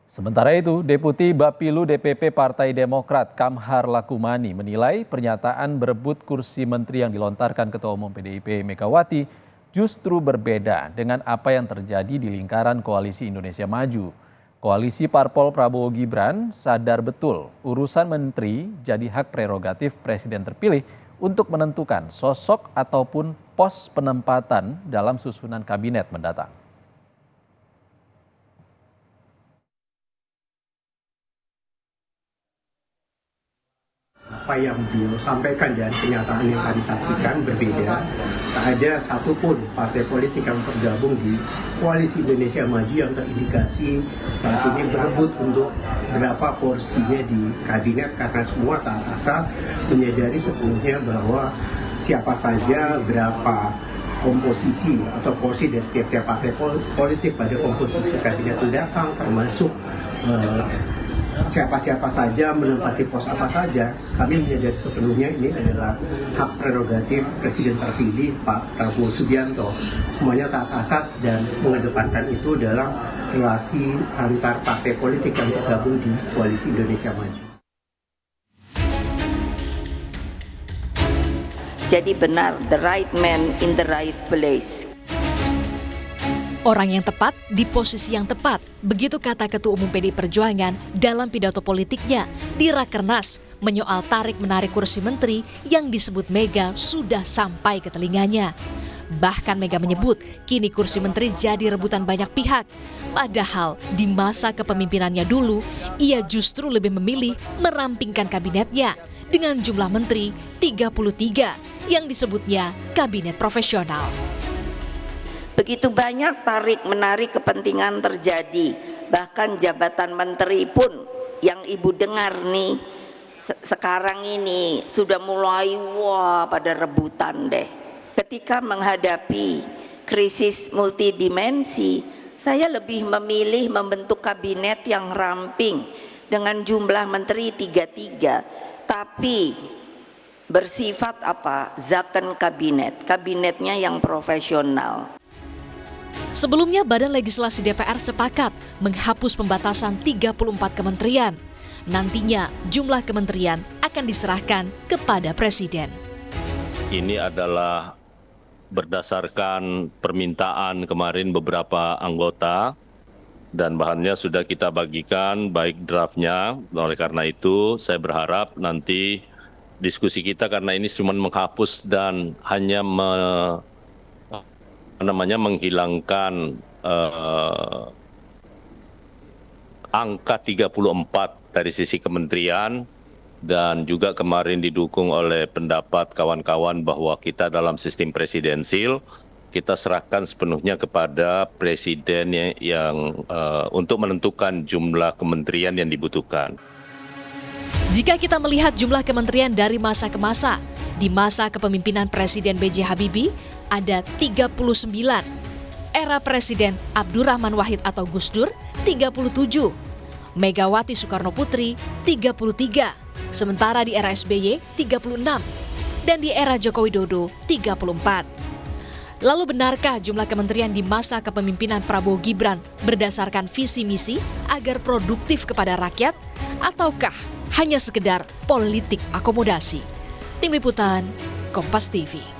Sementara itu, Deputi Bapilu DPP Partai Demokrat Kamhar Lakumani menilai pernyataan berebut kursi menteri yang dilontarkan Ketua Umum PDIP Megawati justru berbeda dengan apa yang terjadi di lingkaran Koalisi Indonesia Maju. Koalisi Parpol Prabowo Gibran sadar betul urusan menteri jadi hak prerogatif Presiden terpilih untuk menentukan sosok ataupun pos penempatan dalam susunan kabinet mendatang. Apa yang beliau sampaikan dan kenyataan yang kami saksikan berbeda. Tak ada satupun partai politik yang tergabung di Koalisi Indonesia Maju yang terindikasi saat ini berebut untuk berapa porsinya di kabinet, karena semua taat asas menyadari sepenuhnya bahwa siapa saja berapa komposisi atau porsi dari tiap-tiap partai politik pada komposisi kabinet mendatang, termasuk siapa-siapa saja menempati pos apa saja. Kami menyadari sepenuhnya ini adalah hak prerogatif Presiden terpilih Pak Prabowo Subianto. Semuanya taat asas dan mengedepankan itu dalam relasi antar partai politik yang tergabung di Koalisi Indonesia Maju. Jadi benar, the right man in the right place. Orang yang tepat di posisi yang tepat, begitu kata Ketua Umum PDI Perjuangan dalam pidato politiknya di Rakernas menyoal tarik-menarik kursi menteri yang disebut Mega sudah sampai ke telinganya. Bahkan Mega menyebut kini kursi menteri jadi rebutan banyak pihak. Padahal di masa kepemimpinannya dulu, ia justru lebih memilih merampingkan kabinetnya dengan jumlah menteri 33 yang disebutnya kabinet profesional. Begitu banyak tarik-menarik kepentingan terjadi, bahkan jabatan menteri pun yang ibu dengar nih sekarang ini sudah mulai pada rebutan deh. Ketika menghadapi krisis multidimensi, saya lebih memilih membentuk kabinet yang ramping dengan jumlah menteri 33, tapi bersifat zaken kabinetnya yang profesional. Sebelumnya, Badan Legislasi DPR sepakat menghapus pembatasan 34 kementerian. Nantinya, jumlah kementerian akan diserahkan kepada Presiden. Ini adalah berdasarkan permintaan kemarin beberapa anggota dan bahannya sudah kita bagikan baik draftnya. Oleh karena itu, saya berharap nanti diskusi kita, karena ini cuma menghapus dan hanya menghilangkan angka 34 dari sisi kementerian, dan juga kemarin didukung oleh pendapat kawan-kawan bahwa kita dalam sistem presidensil, kita serahkan sepenuhnya kepada presiden yang untuk menentukan jumlah kementerian yang dibutuhkan. Jika kita melihat jumlah kementerian dari masa ke masa, di masa kepemimpinan Presiden B.J. Habibie ada 39, era Presiden Abdurrahman Wahid atau Gus Dur 37, Megawati Soekarno Putri 33, sementara di era SBY 36, dan di era Joko Widodo 34. Lalu benarkah jumlah kementerian di masa kepemimpinan Prabowo Gibran berdasarkan visi misi agar produktif kepada rakyat, ataukah hanya sekedar politik akomodasi? Tim Liputan, Kompas TV.